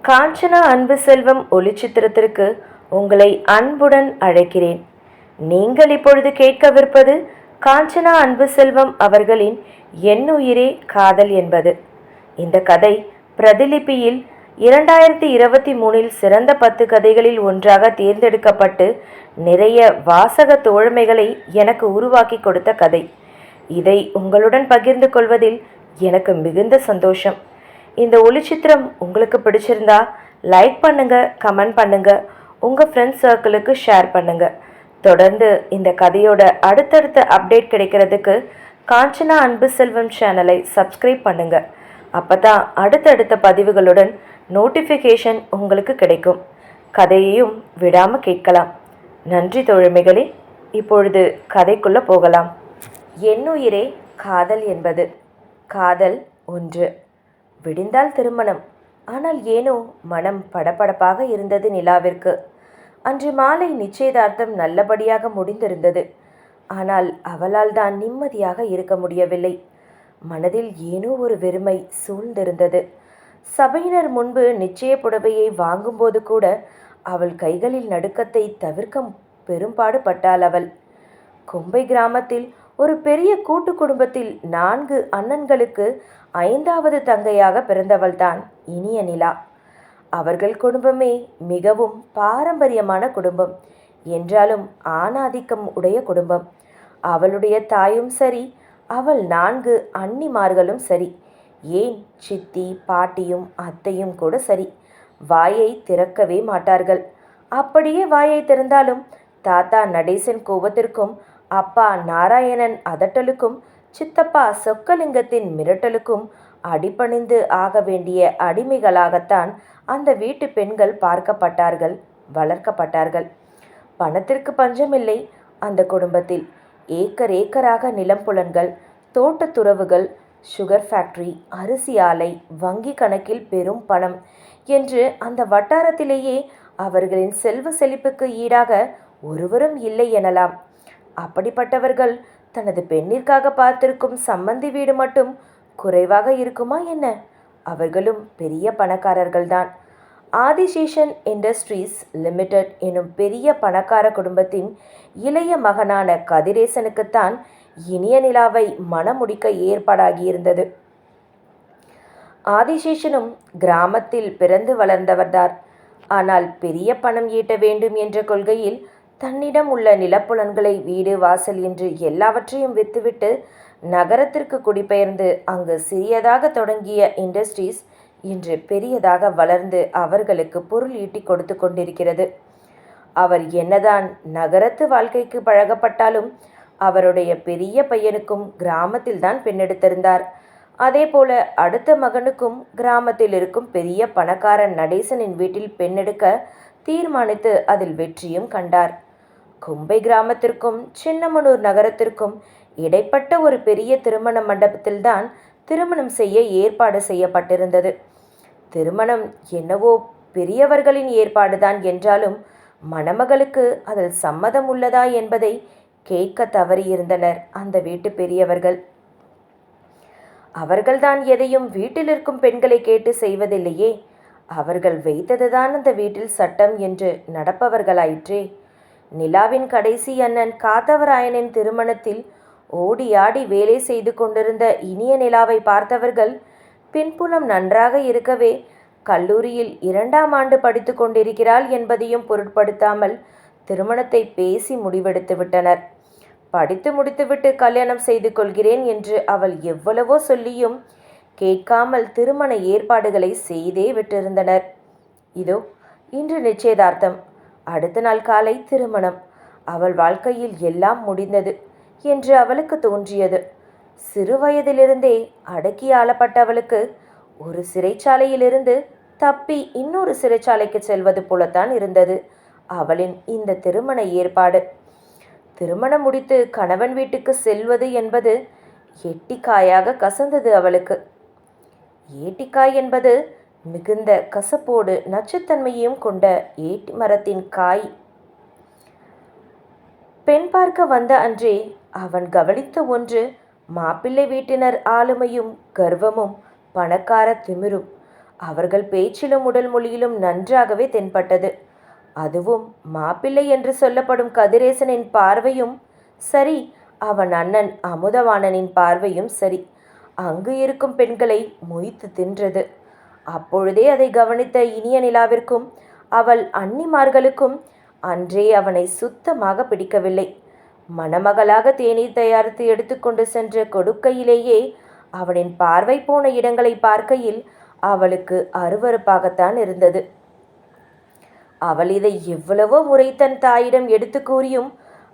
காஞ்சனா அன்பு செல்வம் ஒளிச்சித்திரத்திற்கு உங்களை அன்புடன் அழைக்கிறேன். நீங்கள் இப்பொழுது கேட்கவிருப்பது காஞ்சனா அன்பு செல்வம் அவர்களின் என்னுயிரே காதல் என்பது. இந்த கதை பிரதிலிபியில் 2023 சிறந்த 10 கதைகளில் ஒன்றாக தேர்ந்தெடுக்கப்பட்டு நிறைய வாசக தோழமைகளை எனக்கு உருவாக்கி கொடுத்த கதை. இதை உங்களுடன் பகிர்ந்து கொள்வதில் எனக்கு மிகுந்த சந்தோஷம். இந்த ஒளிச்சித்திரம் உங்களுக்கு பிடிச்சிருந்தா லைக் பண்ணுங்க, கமெண்ட் பண்ணுங்க, உங்கள் ஃப்ரெண்ட்ஸ் சர்க்கிளுக்கு ஷேர் பண்ணுங்க. தொடர்ந்து இந்த கதையோட அடுத்தடுத்த அப்டேட் கிடைக்கிறதுக்கு காஞ்சனா அன்பு செல்வம் சேனலை சப்ஸ்கிரைப் பண்ணுங்க. அப்போ தான் அடுத்தடுத்த பதிவுகளுடன் நோட்டிஃபிகேஷன் உங்களுக்கு கிடைக்கும். கதையையும் விடாமல் கேட்கலாம். நன்றி தோழமைகளே. இப்பொழுது கதைக்குள்ளே போகலாம். என்னுயிரே காதல் என்பது. காதல் ஒன்று. விடிந்தால் திருமணம். ஆனால் ஏனோ மனம் படபடப்பாக இருந்தது நிலாவிற்கு. அன்று மாலை நிச்சயதார்த்தம் நல்லபடியாக முடிந்திருந்தது. ஆனால் அவளால் தான் நிம்மதியாக இருக்க முடியவில்லை. மனதில் ஏனோ ஒரு வெறுமை சூழ்ந்திருந்தது. சபையினர் முன்பு நிச்சய புடவையை வாங்கும்போது கூட அவள் கைகளில் நடுக்கத்தை தவிர்க்க பெரும்பாடு பட்டாள் அவள். கொம்பை கிராமத்தில் ஒரு பெரிய கூட்டு குடும்பத்தில் 4 அண்ணன்களுக்கு 5வது தங்கையாக பிறந்தவள்தான் இனிய நிலா. அவர்கள் குடும்பமே மிகவும் பாரம்பரியமான குடும்பம் என்றாலும் ஆணாதிக்கம் உடைய குடும்பம். அவளுடைய தாயும் சரி, அவள் 4 அண்ணிமார்களும் சரி, ஏன் சித்தி பாட்டியும் அத்தையும் கூட சரி, வாயை திறக்கவே மாட்டார்கள். அப்படியே வாயை திறந்தாலும் தாத்தா நடேசன் கோபத்திற்கும், அப்பா நாராயணன் அதட்டலுக்கும், சித்தப்பா சொக்கலிங்கத்தின் மிரட்டலுக்கும் அடிபணிந்து ஆக வேண்டிய அடிமைகளாகத்தான் அந்த வீட்டு பெண்கள் பார்க்கப்பட்டார்கள், வளர்க்கப்பட்டார்கள். பணத்திற்கு பஞ்சமில்லை அந்த குடும்பத்தில். ஏக்கர் ஏக்கராக நிலம் புலன்கள், தோட்டத்துறவுகள், சுகர் ஃபேக்டரி, அரிசி ஆலை, வங்கி கணக்கில் பெரும் பணம் என்று அந்த வட்டாரத்திலேயே அவர்களின் செல்வ செழிப்புக்கு ஈடாக ஒருவரும் இல்லை எனலாம். அப்படிப்பட்டவர்கள் தனது பெண்ணிற்காக பார்த்திருக்கும் சம்மந்தி வீடு மட்டும் குறைவாக இருக்குமா என்ன? அவர்களும் பெரிய பணக்காரர்கள்தான். ஆதிசேஷன் இண்டஸ்ட்ரீஸ் லிமிடெட் எனும் பெரிய பணக்கார குடும்பத்தின் இளைய மகனான கதிரேசனுக்குத்தான் இனிய நிலாவை மணமுடிக்க ஏற்பாடாகியிருந்தது. ஆதிசேஷனும் கிராமத்தில் பிறந்து வளர்ந்தவர்தார். ஆனால் பெரிய பணம் ஈட்ட வேண்டும் என்ற கொள்கையில் தன்னிடம் உள்ள நிலப்புலன்களை, வீடு வாசல் என்று எல்லாவற்றையும் விற்றுவிட்டு நகரத்திற்கு குடிபெயர்ந்து அங்கு சிறியதாக தொடங்கிய இண்டஸ்ட்ரீஸ் இன்று பெரியதாக வளர்ந்து அவர்களுக்கு பொருள் ஈட்டி கொடுத்து கொண்டிருக்கிறது. அவர் என்னதான் நகரத்து வாழ்க்கைக்கு பழகப்பட்டாலும் அவருடைய பெரிய பையனுக்கும் கிராமத்தில்தான் பெண்ணெடுத்திருந்தார். அதே போல அடுத்த மகனுக்கும் கிராமத்தில் இருக்கும் பெரிய பணக்காரன் நடேசனின் வீட்டில் பெண்ணெடுக்க தீர்மானித்து அதில் வெற்றியும் கண்டார். கொம்பை கிராமத்திற்கும் சின்னமனூர் நகரத்திற்கும் இடைப்பட்ட ஒரு பெரிய திருமண மண்டபத்தில்தான் திருமணம் செய்ய ஏற்பாடு செய்யப்பட்டிருந்தது. திருமணம் என்னவோ பெரியவர்களின் ஏற்பாடுதான் என்றாலும் மணமகளுக்கு அதில் சம்மதம் உள்ளதா என்பதை கேட்க தவறியிருந்தனர் அந்த வீட்டு பெரியவர்கள். அவர்கள்தான் எதையும் வீட்டில் இருக்கும் பெண்களை கேட்டு செய்வதில்லையே. அவர்கள் வைத்ததுதான் அந்த வீட்டில் சட்டம் என்று நடப்பவர்களாயிற்றே. நிலாவின் கடைசி அண்ணன் காத்தவராயனின் திருமணத்தில் ஓடி ஆடி வேலை செய்து கொண்டிருந்த இனிய நிலாவை பார்த்தவர்கள் பின்புலம் நன்றாக இருக்கவே கல்லூரியில் 2ஆம் ஆண்டு படித்து கொண்டிருக்கிறாள் என்பதையும் பொருட்படுத்தாமல் திருமணத்தை பேசி முடிவெடுத்து விட்டனர். படித்து முடித்துவிட்டு கல்யாணம் செய்து கொள்கிறேன் என்று அவள் எவ்வளவோ சொல்லியும் கேட்காமல் திருமண ஏற்பாடுகளை செய்தே விட்டிருந்தனர். இதோ இன்று நிச்சயதார்த்தம், அடுத்த நாள் காலை திருமணம். அவள் வாழ்க்கையில் எல்லாம் முடிந்தது என்று அவளுக்கு தோன்றியது. சிறு வயதிலிருந்தே அடக்கி ஆளப்பட்டவளுக்கு ஒரு சிறைச்சாலையிலிருந்து தப்பி இன்னொரு சிறைச்சாலைக்கு செல்வது போலத்தான் இருந்தது அவளின் இந்த திருமண ஏற்பாடு. திருமணம் முடித்து கணவன் வீட்டுக்கு செல்வது என்பது எட்டிக்காயாக கசந்தது அவளுக்கு. ஏட்டிக்காய் என்பது மிகுந்த கசப்போடு நச்சுத்தன்மையும் கொண்ட ஏட்டி மரத்தின் காய். பெண் பார்க்க வந்த அன்றே அவன் கவனித்த ஒன்று மாப்பிள்ளை வீட்டினர் ஆளுமையும் கர்வமும் பணக்கார திமிரும். அவர்கள் பேச்சிலும் உடல் மொழியிலும் நன்றாகவே தென்பட்டது. அதுவும் மாப்பிள்ளை என்று சொல்லப்படும் கதிரேசனின் பார்வையும் சரி, அவன் அண்ணன் அமுதவாணனின் பார்வையும் சரி, அங்கு இருக்கும் பெண்களை மொய்த்து தின்றது. அப்பொழுதே அதை கவனித்த இனிய நிலாவிற்கும் அவள் அன்னிமார்களுக்கும் அன்றே அவனை சுத்தமாக பிடிக்கவில்லை. மணமகளாக தேநீர் தயாரித்து எடுத்துக்கொண்டு சென்ற கொடுக்கையிலேயே அவனின் பார்வை போன இடங்களை பார்க்கையில் அவளுக்கு அருவருப்பாகத்தான் இருந்தது. அவள் இதை எவ்வளவோ முறை தன் தாயிடம் எடுத்து கூறியும்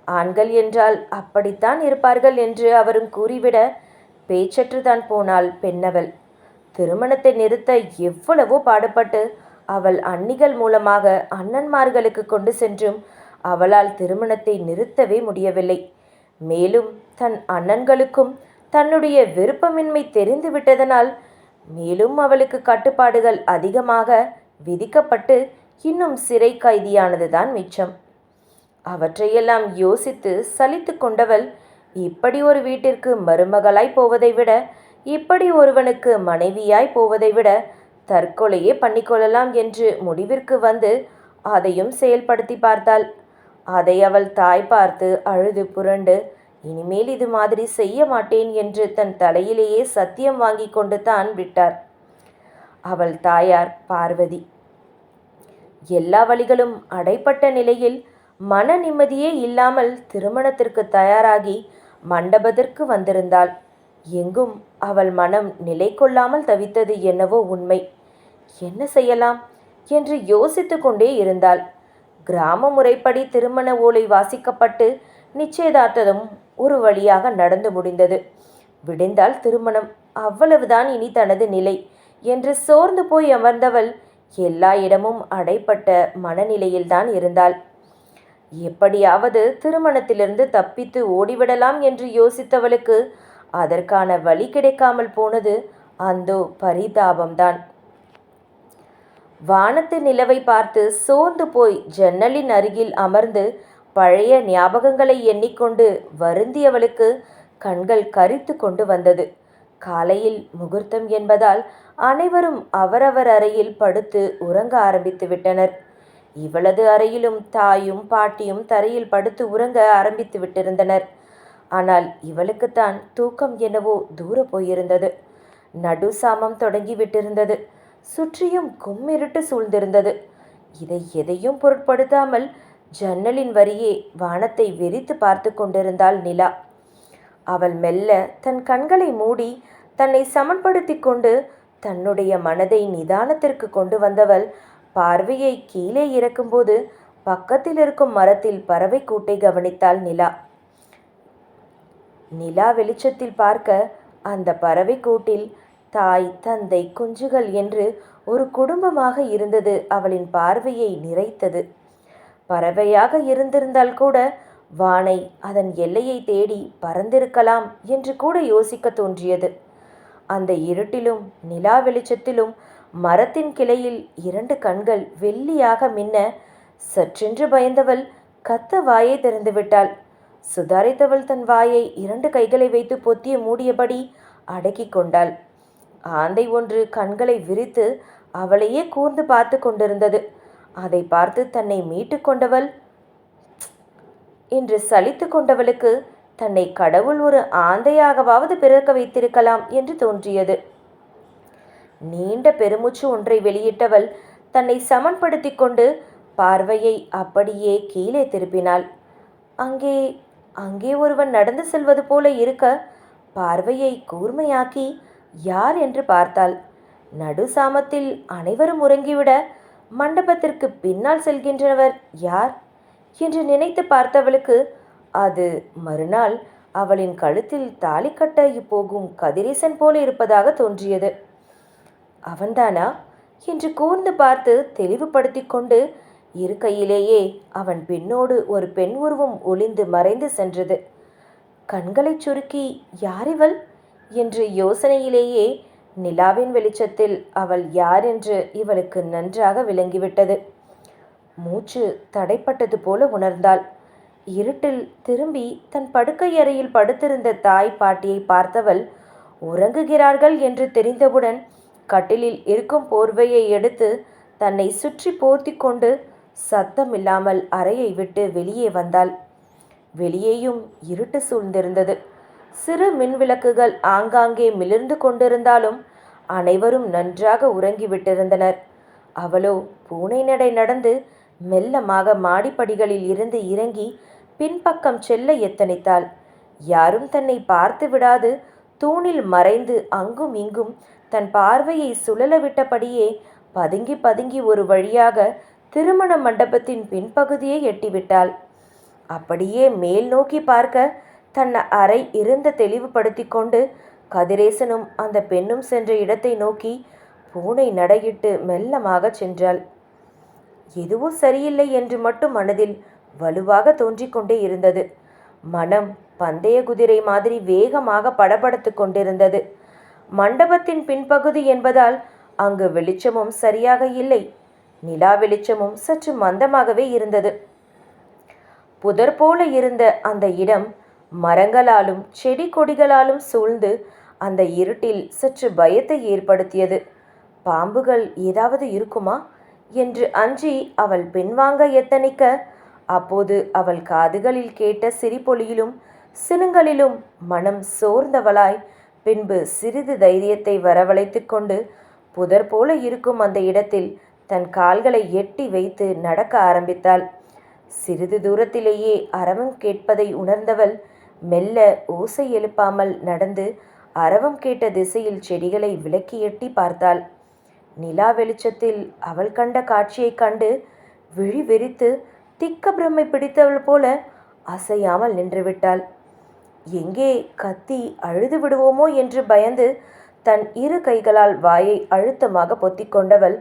ஆண்கள் என்றால் அப்படித்தான் இருப்பார்கள் என்று அவரும் கூறிவிட பேச்சற்றுதான் போனாள் பெண்ணவள். திருமணத்தை நிறுத்த எவ்வளவோ பாடுபட்டு அவள் அன்னிகள் மூலமாக அண்ணன்மார்களுக்கு கொண்டு சென்றும் அவளால் திருமணத்தை நிறுத்தவே முடியவில்லை. மேலும் தன் அண்ணன்களுக்கும் தன்னுடைய விருப்பமின்மை தெரிந்து விட்டதனால் மேலும் அவளுக்கு கட்டுப்பாடுகள் அதிகமாக விதிக்கப்பட்டு இன்னும் சிறை கைதியானதுதான் மிச்சம். அவற்றையெல்லாம் யோசித்து சலித்து கொண்டவள் இப்படி ஒரு வீட்டிற்கு மருமகளாய் போவதை விட இப்படி ஒருவனுக்கு மனைவியாய் போவதை விட தற்கொலையே பண்ணிக்கொள்ளலாம் என்று முடிவிற்கு வந்து அதையும் செயல்படுத்தி பார்த்தாள். அதை அவள் தாய் பார்த்து அழுது புரண்டு இனிமேல் இது மாதிரி செய்ய மாட்டேன் என்று தன் தலையிலேயே சத்தியம் வாங்கி கொண்டு தான் விட்டார். அவள் தாயார் பார்வதி எல்லா வழிகளும் அடைப்பட்ட நிலையில் மன நிம்மதியே இல்லாமல் திருமணத்திற்கு தயாராகி மண்டபத்திற்கு வந்திருந்தாள். எங்கும் அவள் மனம் நிலை கொள்ளாமல் தவித்தது என்னவோ உண்மை. என்ன செய்யலாம் என்று யோசித்து கொண்டே இருந்தாள். கிராம முறைப்படி திருமண ஓலை வாசிக்கப்பட்டு நிச்சயதார்த்தமும் ஒரு வழியாக நடந்து முடிந்தது. விடிந்தால் திருமணம், அவ்வளவுதான் இனி தனது நிலை என்று சோர்ந்து போய் அமர்ந்தவள் எல்லா இடமும் அடைப்பட்ட மனநிலையில்தான் இருந்தாள். எப்படியாவது திருமணத்திலிருந்து தப்பித்து ஓடிவிடலாம் என்று யோசித்தவளுக்கு அதற்கான வழி கிடைக்காமல் போனது அந்தோ பரிதாபம்தான். வானத்து நிலவை பார்த்து சோர்ந்து போய் ஜன்னலின் அருகில் அமர்ந்து பழைய ஞாபகங்களை எண்ணிக்கொண்டு வருந்தியவளுக்கு கண்கள் கரித்து கொண்டு வந்தது. காலையில் முகூர்த்தம் என்பதால் அனைவரும் அவரவர் அறையில் படுத்து உறங்க ஆரம்பித்து விட்டனர். இவளது அறையிலும் தாயும் பாட்டியும் தரையில் படுத்து உறங்க ஆரம்பித்து விட்டிருந்தனர். ஆனால் இவளுக்குத்தான் தூக்கம் என்னவோ தூர போயிருந்தது. நடு சாமம் தொடங்கி விட்டிருந்தது. சுற்றியும் கும்மிருட்டு சூழ்ந்திருந்தது. இதை எதையும் பொருட்படுத்தாமல் ஜன்னலின் வரியே வானத்தை வெறித்து பார்த்து கொண்டிருந்தாள் நிலா. அவள் மெல்ல தன் கண்களை மூடி தன்னை சமன்படுத்தி கொண்டு தன்னுடைய மனதை நிதானத்திற்கு கொண்டு வந்தவள் பார்வையை கீழே இறக்கும்போது பக்கத்தில் இருக்கும் மரத்தில் பறவை கூட்டை கவனித்தாள் நிலா. நிலா வெளிச்சத்தில் பார்க்க அந்த பறவை கூட்டில் தாய், தந்தை, குஞ்சுகள் என்று ஒரு குடும்பமாக இருந்தது அவளின் பார்வையை நிறைத்தது. பறவையாக இருந்திருந்தால் கூட வானை அதன் எல்லையை தேடி பறந்திருக்கலாம் என்று கூட யோசிக்க தோன்றியது. அந்த இருட்டிலும் நிலா வெளிச்சத்திலும் மரத்தின் கிளையில் 2 கண்கள் வெள்ளியாக மின்ன சற்றென்று பயந்தவள் கத்த வாயை திறந்துவிட்டாள். சுதாரித்தவள் தன் வாயை 2 கைகளை வைத்து பொத்திய மூடியபடி அடக்கி கொண்டாள். ஆந்தை ஒன்று கண்களை விரித்து அவளையே கூர்ந்து பார்த்து கொண்டிருந்தது. அதை பார்த்து தன்னை மீட்டு கொண்டவள் என்று சலித்து கொண்டவளுக்கு தன்னை கடவுள் ஒரு ஆந்தையாகவாவது பிறக்க வைத்திருக்கலாம் என்று தோன்றியது. நீண்ட பெருமூச்சு ஒன்றை வெளியிட்டவள் தன்னை சமன்படுத்தி கொண்டு பார்வையை அப்படியே கீழே திருப்பினாள். அங்கே அங்கே ஒருவன் நடந்து செல்வது போல இருக்க பார்வையை கூர்மையாக்கி யார் என்று பார்த்தாள். நடு சாமத்தில் அனைவரும் உறங்கிவிட மண்டபத்திற்கு பின்னால் செல்கின்றவர் யார் என்று நினைத்து பார்த்தவளுக்கு அது மறுநாள் அவளின் கழுத்தில் தாலி கட்ட போகும் கதிரேசன் போல இருப்பதாக தோன்றியது. அவன்தானா என்று கூர்ந்து பார்த்து தெளிவுபடுத்தி கொண்டு இருக்கையிலேயே அவன் பின்னோடு ஒரு பெண் உருவம் ஒளிந்து மறைந்து சென்றது. கண்களை சுருக்கி யாரிவள் என்று யோசனையிலேயே நிலாவின் வெளிச்சத்தில் அவள் யார் என்று இவளுக்கு நன்றாக விளங்கிவிட்டது. மூச்சு தடைப்பட்டது போல உணர்ந்தாள். இருட்டில் திரும்பி தன் படுக்கை அறையில் படுத்திருந்த தாய் பாட்டியை பார்த்தவள் உறங்குகிறார்கள் என்று தெரிந்தவுடன் கட்டிலில் இருக்கும் போர்வையை எடுத்து தன்னை சுற்றி போர்த்தி கொண்டு சத்தமில்லாமல் அறையை விட்டு வெளியே வந்தாள். வெளியேயும் இருட்டு சூழ்ந்திருந்தது. சிறு மின்விளக்குகள் ஆங்காங்கே மிளிர்ந்து கொண்டிருந்தாலும் அனைவரும் நன்றாக உறங்கிவிட்டிருந்தனர். அவளோ பூனை நடை நடந்து மெல்லமாக மாடிப்படிகளில் இருந்து இறங்கி பின்பக்கம் செல்ல எத்தனித்தாள். யாரும் தன்னை பார்த்து விடாது தூணில் மறைந்து அங்கும் இங்கும் தன் பார்வையை சுழல விட்டபடியே பதுங்கி பதுங்கி ஒரு வழியாக திருமண மண்டபத்தின் பின்பகுதியை எட்டிவிட்டாள். அப்படியே மேல் நோக்கி பார்க்க தன் அறை இருந்த தெளிவுபடுத்தி கொண்டு கதிரேசனும் அந்த பெண்ணும் சென்ற இடத்தை நோக்கி பூனை நடையிட்டு மெல்லமாக சென்றாள். எதுவோ சரியில்லை என்று மட்டும் மனதில் வலுவாக தோன்றிக் கொண்டே இருந்தது. மனம் பந்தய குதிரை மாதிரி வேகமாக படபடத்து கொண்டிருந்தது. மண்டபத்தின் பின்பகுதி என்பதால் அங்கு வெளிச்சமும் சரியாக இல்லை. நிலா வெளிச்சமும் சற்று மந்தமாகவே இருந்தது. புதர் போல இருந்த அந்த இடம் மரங்களாலும் செடி கொடிகளாலும் சூழ்ந்து அந்த இருட்டில் சற்று பயத்தை ஏற்படுத்தியது. பாம்புகள் ஏதாவது இருக்குமா என்று அஞ்சி அவள் பின்வாங்க எத்தனிக்க, அப்போது அவள் காதுகளில் கேட்ட சிரிப்பொலியிலும் சினுங்களிலும் மனம் சோர்ந்தவளாய் பின்பு சிறிது தைரியத்தை வரவழைத்து கொண்டு புதர் போல இருக்கும் அந்த இடத்தில் தன் கால்களை எட்டி வைத்து நடக்க ஆரம்பித்தாள். சிறிது தூரத்திலேயே அரவம் கேட்பதை உணர்ந்தவள் மெல்ல ஓசை எழுப்பாமல் நடந்து அரவம் கேட்ட திசையில் செடிகளை விலக்கி எட்டி பார்த்தாள். நிலா வெளிச்சத்தில் அவள் கண்ட காட்சியைக் கண்டு விழி வெறித்து திக்க பிரமை பிடித்தவள் போல அசையாமல் நின்றுவிட்டாள். எங்கே கத்தி அழுது விடுவோமோ என்று பயந்து தன் இரு கைகளால் வாயை அழுத்தமாக பொத்திக் கொண்டவள்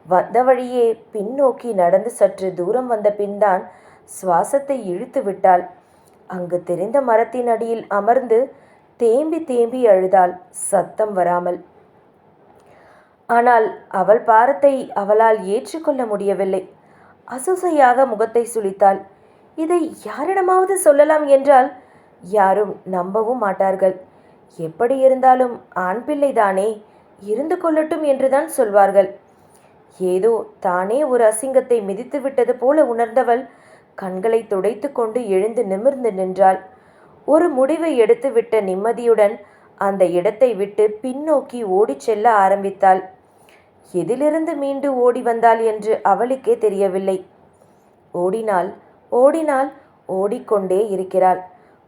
வந்த வழியே பின்னோக்கி நடந்து சற்று தூரம் வந்த பின்தான் சுவாசத்தை இழுத்து விட்டாள். அங்கு தெரிந்த மரத்தின் அடியில் அமர்ந்து தேம்பி தேம்பி அழுதாள், சத்தம் வராமல். ஆனால் அவள் பாரத்தை அவளால் ஏற்றுக்கொள்ள முடியவில்லை. அசூசையாக முகத்தை சுளித்தாள். இதை யாரிடமாவது சொல்லலாம் என்றால் யாரும் நம்பவும் மாட்டார்கள். எப்படி இருந்தாலும் ஆண் பிள்ளைதானே, இருந்து கொள்ளட்டும் என்றுதான் சொல்வார்கள். ஏதோ தானே ஒரு அசிங்கத்தை மிதித்து விட்டது போல உணர்ந்தவள் கண்களை துடைத்து கொண்டு எழுந்து நிமிர்ந்து நின்றாள். ஒரு முடிவை எடுத்து விட்ட நிம்மதியுடன் அந்த இடத்தை விட்டு பின்னோக்கி ஓடிச் செல்ல ஆரம்பித்தாள். எதிலிருந்து மீண்டு ஓடி வந்தாள் என்று அவளுக்கே தெரியவில்லை. ஓடினாள் ஓடினாள் ஓடிக்கொண்டே இருக்கிறாள்.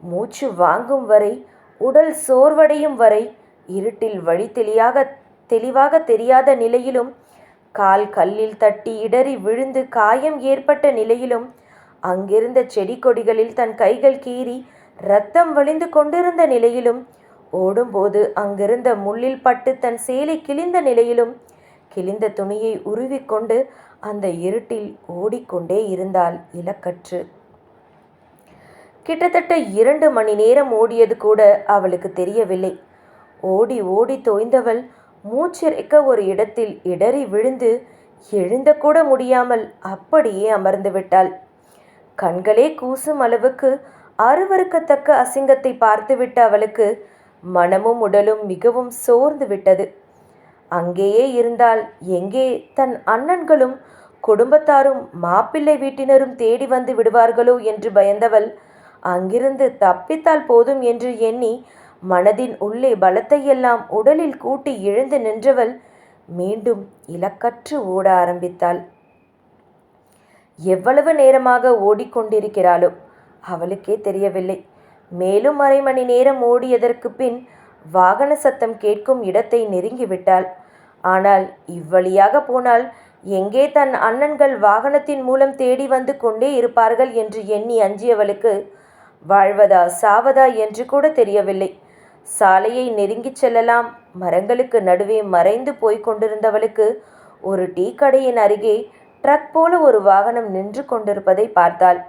மூச்சு வாங்கும் வரை, உடல் சோர்வடையும் வரை, இருட்டில் வழி தெளிவாக தெரியாத நிலையிலும், கால் கல்லில் தட்டி இடறி விழுந்து காயம் ஏற்பட்ட நிலையிலும், அங்கிருந்த செடி கொடிகளில் தன் கைகள் கீறி இரத்தம் வழிந்து கொண்டிருந்த நிலையிலும், ஓடும்போது அங்கிருந்த முள்ளில் பட்டு தன் சேலை கிழிந்த நிலையிலும், கிழிந்த துணியை உருவிக்கொண்டு அந்த இருட்டில் ஓடிக்கொண்டே இருந்தாள் இலக்கற்று. கிட்டத்தட்ட 2 மணி நேரம் ஓடியது கூட அவளுக்கு தெரியவில்லை. ஓடி ஓடி தோய்ந்தவள் மூச்சிறைக்க ஒரு இடத்தில் இடறி விழுந்து எழுந்த கூட முடியாமல் அப்படியே அமர்ந்து விட்டாள். கண்களே கூசும் அளவுக்கு அருவருக்கத்தக்க அசிங்கத்தை பார்த்துவிட்ட அவளுக்கு மனமும் உடலும் மிகவும் சோர்ந்து விட்டது. அங்கேயே இருந்தால் எங்கே தன் அண்ணன்களும் குடும்பத்தாரும் மாப்பிள்ளை வீட்டினரும் தேடி வந்து விடுவார்களோ என்று பயந்தவள் அங்கிருந்து தப்பித்தால் போதும் என்று எண்ணி மனதின் உள்ளே பலத்தையெல்லாம் உடலில் கூட்டி எழுந்து நின்றவள் மீண்டும் இலக்கற்று ஓட ஆரம்பித்தாள். எவ்வளவு நேரமாக ஓடிக்கொண்டிருக்கிறாளோ அவளுக்கே தெரியவில்லை. மேலும் 1/2 மணி நேரம் ஓடியதற்கு பின் வாகன சத்தம் கேட்கும் இடத்தை நெருங்கிவிட்டாள். ஆனால் இவ்வழியாக போனால் எங்கே தன் அண்ணன்கள் வாகனத்தின் மூலம் தேடி வந்து கொண்டே இருப்பார்கள் என்று எண்ணி அஞ்சியவளுக்கு வாழ்வதா சாவதா என்று கூட தெரியவில்லை. சாலையை நெருங்கிச் செல்லலாம். மரங்களுக்கு நடுவே மறைந்து போய்க் கொண்டிருந்தவளுக்கு ஒரு டீ கடையின் அருகே ட்ரக் போல ஒரு வாகனம் நின்று கொண்டிருப்பதை பார்த்தாள்.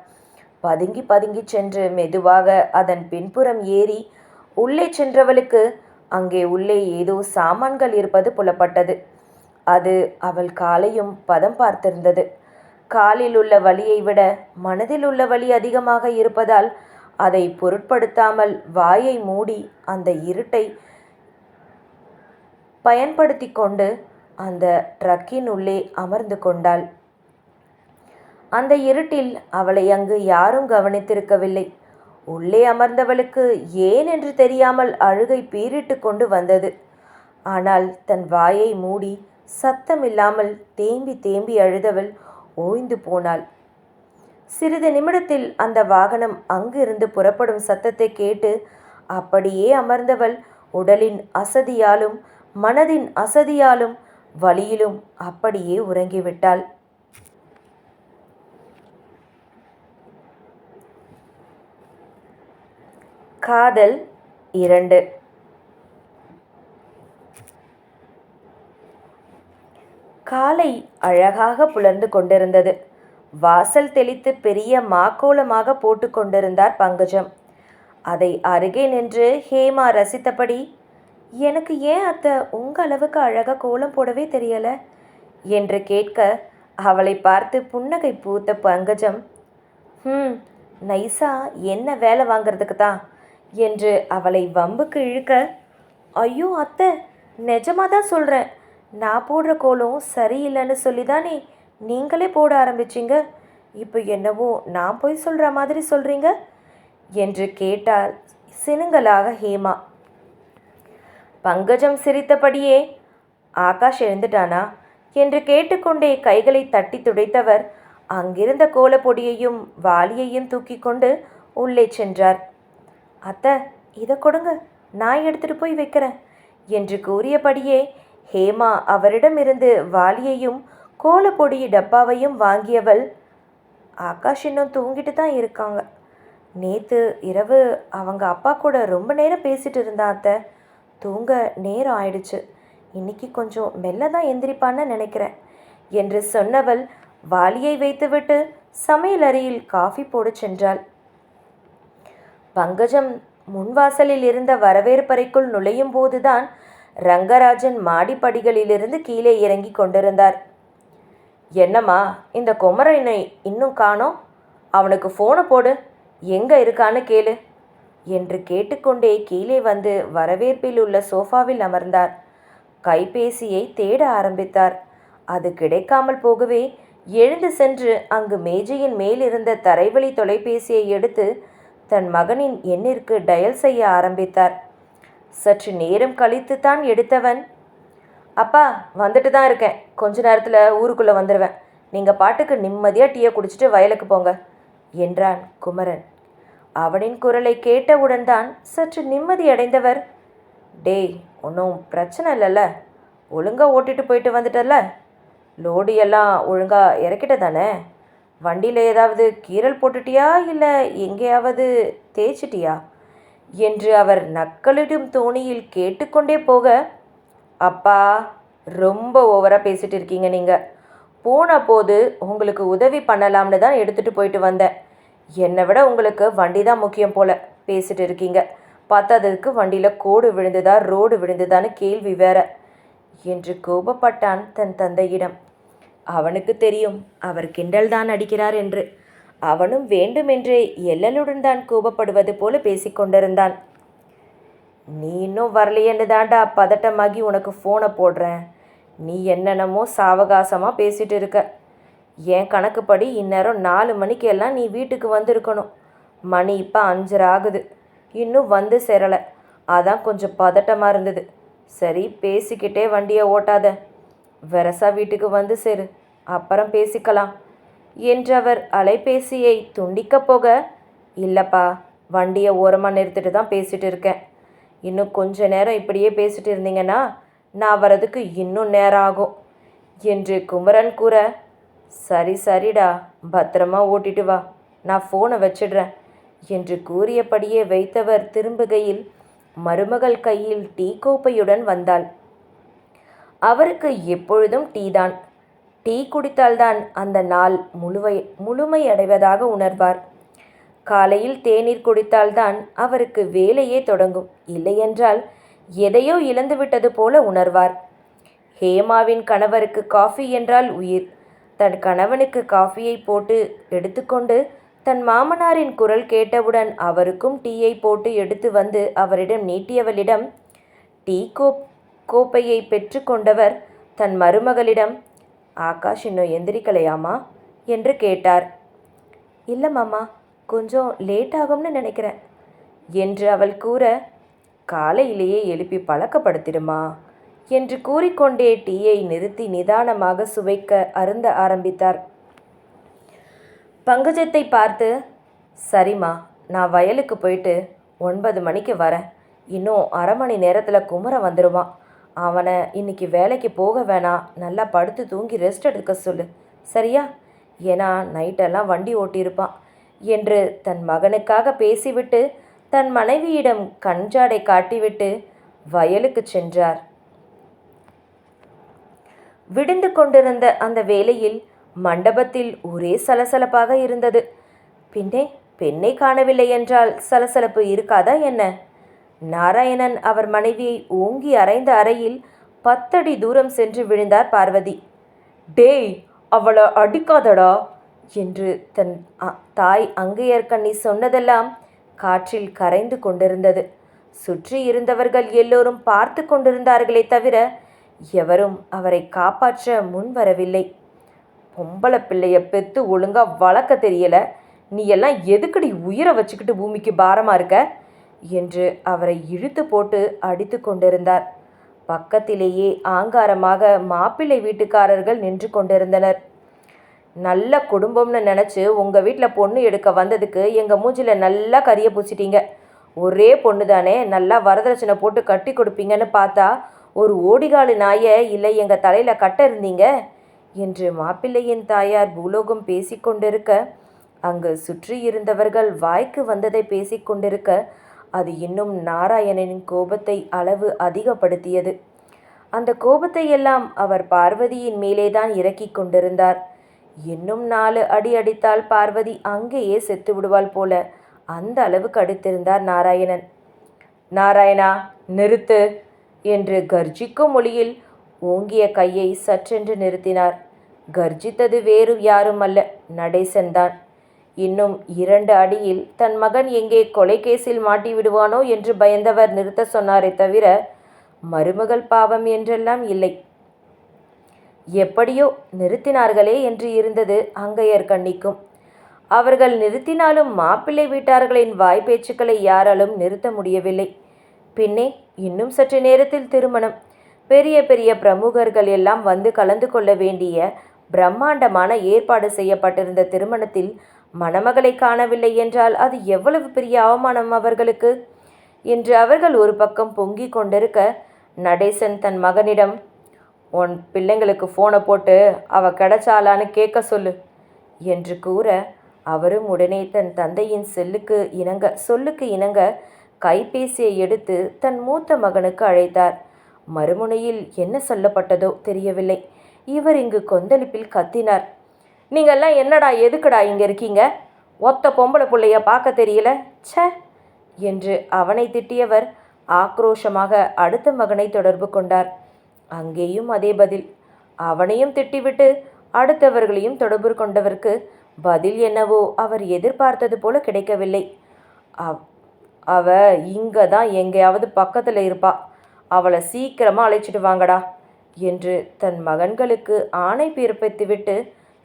பதுங்கி பதுங்கி சென்று மெதுவாக அதன் பின்புறம் ஏறி உள்ளே சென்றவளுக்கு அங்கே உள்ளே ஏதோ சாமான்கள் இருப்பது புலப்பட்டது. அது அவள் காலையும் பதம் பார்த்திருந்தது. காலில் உள்ள வலியை விட மனதில் உள்ள வலி அதிகமாக இருப்பதால் அதை பொருட்படுத்தாமல் வாயை மூடி அந்த இருட்டை பயன்படுத்தி கொண்டு அந்த ட்ரக்கின் உள்ளே அமர்ந்து கொண்டாள். அந்த இருட்டில் அவளை அங்கு யாரும் கவனித்திருக்கவில்லை. உள்ளே அமர்ந்தவளுக்கு ஏன் என்று தெரியாமல் அழுகை பீறிட்டு கொண்டு வந்தது. ஆனால் தன் வாயை மூடி சத்தமில்லாமல் தேம்பி தேம்பி அழுதவள் ஓய்ந்து போனாள். சிறிது நிமிடத்தில் அந்த வாகனம் அங்கிருந்து புறப்படும் சத்தத்தை கேட்டு அப்படியே அமர்ந்தவள் உடலின் அசதியாலும் மனதின் அசதியாலும் வலியிலும் அப்படியே உறங்கிவிட்டாள். காதல் 2. காலை அழகாக புலர்ந்து கொண்டிருந்தது. வாசல் தெளித்து பெரிய மாக்கோலமாக போட்டு கொண்டிருந்தார் பங்கஜம். அதை அருகே நின்று ஹேமா ரசித்தபடி, எனக்கு ஏன் அத்தை உங்கள் அளவுக்கு அழகாக கோலம் போடவே தெரியல என்று கேட்க அவளை பார்த்து புன்னகை பூத்த பங்கஜம், நைஸா என்ன வேலை வாங்கிறதுக்கு தான் என்று அவளை வம்புக்கு இழுக்க, ஐயோ அத்தை, நிஜமாக தான் சொல்கிறேன், நான் போடுற கோலம் சரியில்லைன்னு சொல்லி தானே நீங்களே போட ஆரம்பிச்சிங்க. இப்போ என்னவோ நான் போய் சொல்கிற மாதிரி சொல்கிறீங்க என்று கேட்டாள் சினுங்கலாக ஹேமா. பங்கஜம் சிரித்தபடியே, ஆகாஷ் எழுந்துட்டானா என்று கேட்டுக்கொண்டே கைகளை தட்டி துடைத்தவர் அங்கிருந்த கோலப்பொடியையும் வாளியையும் தூக்கி கொண்டு உள்ளே சென்றார். அத்தை, இதை கொடுங்க, நான் எடுத்துகிட்டு போய் வைக்கிறேன் என்று கூறியபடியே ஹேமா அவரிடமிருந்து வாளியையும் கோலப்பொடி டப்பாவையும் வாங்கியவள், ஆகாஷ் இன்னும் தூங்கிட்டு தான் இருக்காங்க. நேற்று இரவு அவங்க அப்பா கூட ரொம்ப நேரம் பேசிகிட்டு இருந்தா அத்தை, தூங்க நேரம் ஆயிடுச்சு, இன்னைக்கு கொஞ்சம் மெல்ல தான் எந்திரிப்பான்னு நினைக்கிறேன் என்று சொன்னவள் வாளியை வைத்துவிட்டு சமையல் அறையில் காஃபி போட சென்றாள். பங்கஜம் முன்வாசலில் இருந்த வரவேற்பறைக்குள் நுழையும் போதுதான் ரங்கராஜன் மாடிப்படிகளிலிருந்து கீழே இறங்கி கொண்டிருந்தார். என்னம்மா, இந்த குமரனை இன்னும் காணோம்? அவனுக்கு ஃபோனை போடு, எங்கே இருக்கான்னு கேளு என்று கேட்டுக்கொண்டே கீழே வந்து வரவேற்பில் உள்ள சோஃபாவில் அமர்ந்தார். கைபேசியை தேட ஆரம்பித்தார். அது கிடைக்காமல் போகவே எழுந்து சென்று அங்கு மேஜையின் மேலிருந்த தரைவழி தொலைபேசியை எடுத்து தன் மகனின் எண்ணிற்கு டயல் செய்ய ஆரம்பித்தார். சற்று நேரம் கழித்து தான் எடுத்தவன், அப்பா வந்துட்டு தான் இருக்கேன், கொஞ்ச நேரத்தில் ஊருக்குள்ளே வந்துடுவேன், நீங்கள் பாட்டுக்கு நிம்மதியாக டீயை குடிச்சிட்டு வயலுக்கு போங்க என்றான் குமரன். அவனின் குரலை கேட்டவுடன் தான் சற்று நிம்மதி அடைந்தவர், டேய் ஒன்றும் பிரச்சனை இல்லைல்ல, ஒழுங்காக ஓட்டிட்டு போயிட்டு வந்துட்டல, லோடு எல்லாம் ஒழுங்காக இறக்கிட்ட தானே, வண்டியில் ஏதாவது கீறல் போட்டுட்டியா இல்லை எங்கேயாவது தேய்ச்சிட்டியா என்று அவர் நக்களிடும் தோணியில் கேட்டுக்கொண்டே போக, அப்பா ரொம்ப ஓவராக பேசிகிட்டு இருக்கீங்க, நீங்கள் போன போது உங்களுக்கு உதவி பண்ணலாம்னு தான் எடுத்துகிட்டு போயிட்டு வந்தேன், என்னை விட உங்களுக்கு வண்டி தான் முக்கியம் போல் பேசிகிட்டு இருக்கீங்க, பார்த்ததுக்கு வண்டியில் கோடு விழுந்துதா ரோடு விழுந்துதான்னு கேள்வி வேற என்று கோபப்பட்டான் தன் தந்தையிடம். அவனுக்கு தெரியும் அவர் கிண்டல் தான் அடிக்கிறார் என்று. அவனும் வேண்டுமென்றே எல்லலுடன் தான் கோபப்படுவது போல பேசிக்கொண்டிருந்தான். நீ இன்னும் வரலையேன்னு தாண்டா பதட்டமாகி உனக்கு ஃபோனை போடுறேன், நீ என்னென்னமோ சாவகாசமாக பேசிகிட்டு இருக்க, என் கணக்குப்படி இந்நேரம் 4 மணிக்கு எல்லாம் நீ வீட்டுக்கு வந்திருக்கணும், மணி இப்போ 5:30 ஆகுது, இன்னும் வந்து சேரலை, அதான் கொஞ்சம் பதட்டமாக இருந்தது, சரி பேசிக்கிட்டே வண்டியை ஓட்டாத, வெரசா வீட்டுக்கு வந்து சேரு, அப்புறம் பேசிக்கலாம் என்றவர் அலைபேசியை துண்டிக்கப் போக, இல்லைப்பா வண்டியை ஓரமாக நிறுத்திட்டு தான் பேசிகிட்டு இருக்கேன், இன்னும் கொஞ்ச நேரம் இப்படியே பேசிகிட்டு இருந்தீங்கன்னா நான் வரதுக்கு இன்னும் நேரம் ஆகும் என்று குமரன் கூற, சரி சரிடா, பத்திரமா ஓட்டிட்டு வா, நான் ஃபோனை வச்சிடுறேன் என்று கூறியபடியே வைத்தவர் திரும்புகையில் மருமகள் கையில் டீ கோப்பையுடன் வந்தாள். அவருக்கு எப்பொழுதும் டீ தான். டீ குடித்தால்தான் அந்த நாள் முழுமையடைவதாக உணர்வார். காலையில் தேநீர் குடித்தால்தான் அவருக்கு வேலையே தொடங்கும், இல்லையென்றால் எதையோ இழந்துவிட்டது போல உணர்வார். ஹேமாவின் கணவருக்கு காஃபி என்றால் உயிர். தன் கணவனுக்கு காஃபியை போட்டு எடுத்துக்கொண்டு தன் மாமனாரின் குரல் கேட்டவுடன் அவருக்கும் டீயை போட்டு எடுத்து வந்து அவரிடம் நீட்டியவளிடம், கோப்பையை பெற்று கொண்டவர் தன் மருமகளிடம், ஆகாஷ் இன்னும் எந்திரிக்கலையாமா என்று கேட்டார். இல்லை மாமா, கொஞ்சம் லேட் ஆகும்னு நினைக்கிறேன் என்று அவள் கூற, காலையிலேயே எழுப்பி பழக்கப்படுத்திடுமா என்று கூறிக்கொண்டே டீயை நிறுத்தி நிதானமாக சுவைக்க அருந்த ஆரம்பித்தார். பங்கஜத்தை பார்த்து, சரிம்மா, நான் வயலுக்கு போயிட்டு 9 மணிக்கு வரேன். இன்னும் அரை மணி நேரத்தில் குமரன் வந்துடுவான். அவனை இன்னைக்கு வேலைக்கு போக வேணாம், நல்லா படுத்து தூங்கி ரெஸ்ட் எடுக்க சொல்லு, சரியா? ஏன்னா நைட்டெல்லாம் வண்டி ஓட்டியிருப்பான் என்று தன் மகனுக்காக பேசிவிட்டு தன் மனைவியிடம் கஞ்சாடை காட்டிவிட்டு வயலுக்கு சென்றார். விடிந்து கொண்டிருந்த அந்த வேளையில் மண்டபத்தில் ஒரே சலசலப்பாக இருந்தது. பின்னே பெண்ணை காணவில்லை என்றால் சலசலப்பு இருக்காதா என்ன? நாராயணன் அவர் மனைவியை ஓங்கி அறைந்த அறையில் 10 அடி தூரம் சென்று விழுந்தார் பார்வதி. டேய், அவளை அடிக்காதடா என்று தன் தாய் அங்கையர்கண்ணி சொன்னதெல்லாம் காற்றில் கரைந்து கொண்டிருந்தது. சுற்றி இருந்தவர்கள் எல்லோரும் பார்த்து கொண்டிருந்தார்களே தவிர எவரும் அவரை காப்பாற்ற முன் வரவில்லை. பொம்பளை பிள்ளைய பெத்து ஒழுங்கா வளர்க்க தெரியல, நீ எல்லாம் எதுக்கடி உயிரை வச்சுக்கிட்டு பூமிக்கு பாரமா இருக்க என்று அவரை இழுத்து போட்டு அடித்து கொண்டிருந்தார். பக்கத்திலேயே ஆங்காரமாக மாப்பிள்ளை வீட்டுக்காரர்கள் நின்று கொண்டிருந்தனர். நல்ல குடும்பம்னு நினச்சி உங்கள் வீட்டில் பொண்ணு எடுக்க வந்ததுக்கு எங்கள் மூஞ்சில் நல்லா கரிய பூச்சிட்டீங்க. ஒரே பொண்ணு தானே, நல்லா வரதட்சணை போட்டு கட்டி கொடுப்பீங்கன்னு பார்த்தா ஒரு ஓடிகாலு நாயை இல்லை எங்கள் தலையில் கட்ட இருந்தீங்க என்று மாப்பிள்ளையின் தாயார் பூலோகம் பேசிக்கொண்டிருக்க, அங்கு சுற்றி இருந்தவர்கள் வாய்க்கு வந்ததை பேசிக்கொண்டிருக்க, அது இன்னும் நாராயணனின் கோபத்தை அளவு அதிகப்படுத்தியது. அந்த கோபத்தை எல்லாம் அவர் பார்வதியின் மேலேதான் இறக்கி கொண்டிருந்தார். இன்னும் 4 அடி அடித்தால் பார்வதி அங்கேயே செத்து விடுவாள் போல அந்த அளவுக்கு அடித்திருந்தார் நாராயணன். நாராயணா, நிறுத்து என்று கர்ஜிக்கும் மொழியில் ஓங்கிய கையை சற்றென்று நிறுத்தினார். கர்ஜித்தது வேறு யாரும் அல்ல, நடேசன்தான். இன்னும் 2 அடியில் தன் மகன் எங்கே கொலை கேஸில் மாட்டி விடுவானோ என்று பயந்தவர் நிறுத்த சொன்னாரே தவிர மருமகள் பாவம் என்றெல்லாம் இல்லை. எப்படியோ நிறுத்தினார்களே என்று இருந்தது அங்கையர் கண்ணிக்கும். அவர்கள் நிறுத்தினாலும் மாப்பிள்ளை வீட்டார்களின் வாய் பேச்சுக்களை யாராலும் நிறுத்த முடியவில்லை. பின்னே இன்னும் சற்று நேரத்தில் திருமணம். பெரிய பெரிய பிரமுகர்கள் எல்லாம் வந்து கலந்து கொள்ள வேண்டிய பிரம்மாண்டமான ஏற்பாடு செய்யப்பட்டிருந்த திருமணத்தில் மணமகளை காணவில்லை என்றால் அது எவ்வளவு பெரிய அவமானம் அவர்களுக்கு என்று அவர்கள் ஒரு பக்கம் பொங்கி கொண்டிருக்க, நடேசன் தன் மகனிடம், உன் பிள்ளைங்களுக்கு ஃபோனை போட்டு அவ கிடைச்சாலான்னு கேட்க சொல்லு என்று கூற, அவரும் உடனே தன் தந்தையின் சொல்லுக்கு இணங்க கைபேசியை எடுத்து தன் மூத்த மகனுக்கு அழைத்தார். மறுமுனையில் என்ன சொல்லப்பட்டதோ தெரியவில்லை. இவர் இங்கு கொந்தளிப்பில் கத்தினார். நீங்கள்லாம் என்னடா எதுக்குடா இங்கே இருக்கீங்க? ஒத்த பொம்பளை பிள்ளைய பார்க்க தெரியல, ச்சே என்று அவனை திட்டியவர் ஆக்ரோஷமாக அடுத்த மகனை தொடர்பு கொண்டார். அங்கேயும் அதே பதில். அவனையும் திட்டிவிட்டு அடுத்தவர்களையும் தொடர்பு கொண்டவருக்கு பதில் என்னவோ அவர் எதிர்பார்த்தது போல கிடைக்கவில்லை. அவ இங்கே தான் எங்கேயாவது பக்கத்தில் இருப்பா, அவளை சீக்கிரமாக அழைச்சிட்டு வாங்கடா என்று தன் மகன்களுக்கு ஆணை பிறப்பித்துவிட்டு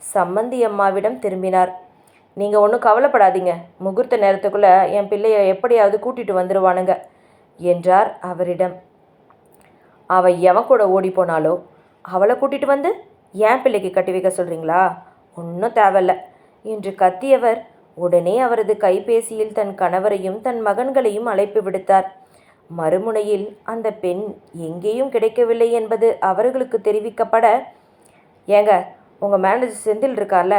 சம்மந்தி அம்மாவிடம் திரும்பினார். நீங்கள் ஒன்றும் கவலைப்படாதீங்க, முகூர்த்த நேரத்துக்குள்ளே என் பிள்ளைய எப்படியாவது கூட்டிகிட்டு வந்துடுவானுங்க என்றார் அவரிடம். அவள் எவன் கூட ஓடி போனாலோ அவளை கூட்டிகிட்டு வந்து என் பிள்ளைக்கு கட்டி வைக்க சொல்கிறீங்களா? ஒன்றும் தேவையில்ல என்று கத்தியவர் உடனே அவரது கைபேசியில் தன் கணவரையும் தன் மகன்களையும் அழைப்பு விடுத்தார். மறுமுனையில் அந்த பெண் எங்கேயும் கிடைக்கவில்லை என்பது அவர்களுக்கு தெரிவிக்கப்பட, ஏங்க, உங்கள் மேனேஜர் செந்தில் இருக்கார்ல,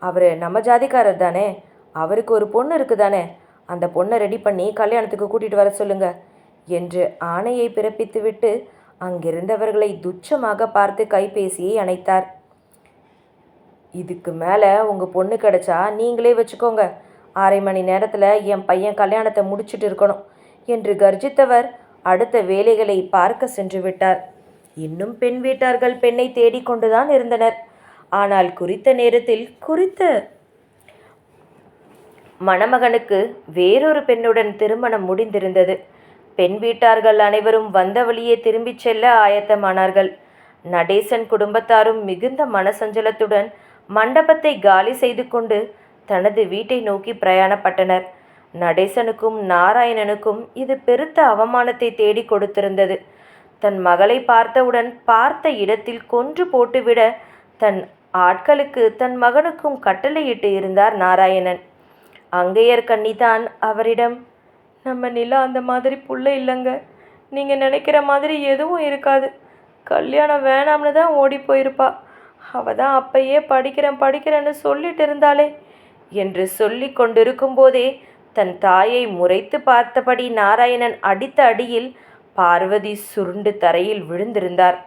அவர் நம்ம ஜாதிக்காரர் தானே, அவருக்கு ஒரு பொண்ணு இருக்குதானே, அந்த பொண்ணை ரெடி பண்ணி கல்யாணத்துக்கு கூட்டிகிட்டு வர சொல்லுங்க என்று ஆணையை பிறப்பித்துவிட்டு அங்கிருந்தவர்களை துச்சமாக பார்த்து கைபேசியை அணைத்தார். இதுக்கு மேலே உங்கள் பொண்ணு கிடைச்சா நீங்களே வச்சுக்கோங்க, 1/2 மணி நேரத்தில் என் பையன் கல்யாணத்தை முடிச்சுட்டு இருக்கணும் என்று கர்ஜித்தவர் அடுத்த வேலைகளை பார்க்க சென்று விட்டார். இன்னும் பெண் வீட்டார்கள் பெண்ணை தேடிக்கொண்டுதான் இருந்தனர். ஆனால் குறித்த நேரத்தில் குறித்த மணமகனுக்கு வேறொரு பெண்ணுடன் திருமணம் முடிந்திருந்தது. பெண் வீட்டார்கள் அனைவரும் வந்த வழியே திரும்பிச் செல்ல ஆயத்தமானார்கள். நடேசன் குடும்பத்தாரும் மிகுந்த மனசஞ்சலத்துடன் மண்டபத்தை காலி செய்து கொண்டு தனது வீட்டை நோக்கி பிரயாணப்பட்டனர். நடேசனுக்கும் நாராயணனுக்கும் இது பெருத்த அவமானத்தை தேடி கொடுத்திருந்தது. தன் மகளை பார்த்தவுடன் பார்த்த இடத்தில் கொன்று போட்டுவிட தன் ஆட்களுக்கு தன் மகனுக்கும் கட்டளையிட்டு இருந்தார் நாராயணன். அங்கையர் கன்னிதான் அவரிடம், நம்ம நிலா அந்த மாதிரி புள்ள இல்லைங்க, நீங்கள் நினைக்கிற மாதிரி எதுவும் இருக்காது, கல்யாணம் வேணாம்னு தான் ஓடி போயிருப்பா, அவள் தான் அப்பயே படிக்கிறேன்னு சொல்லிட்டு இருந்தாளே என்று சொல்லி கொண்டிருக்கும் போதே தன் தாயை முறைத்து பார்த்தபடி நாராயணன் அடித்த அடியில் பார்வதி சுருண்டு தரையில் விழுந்திருந்தார்.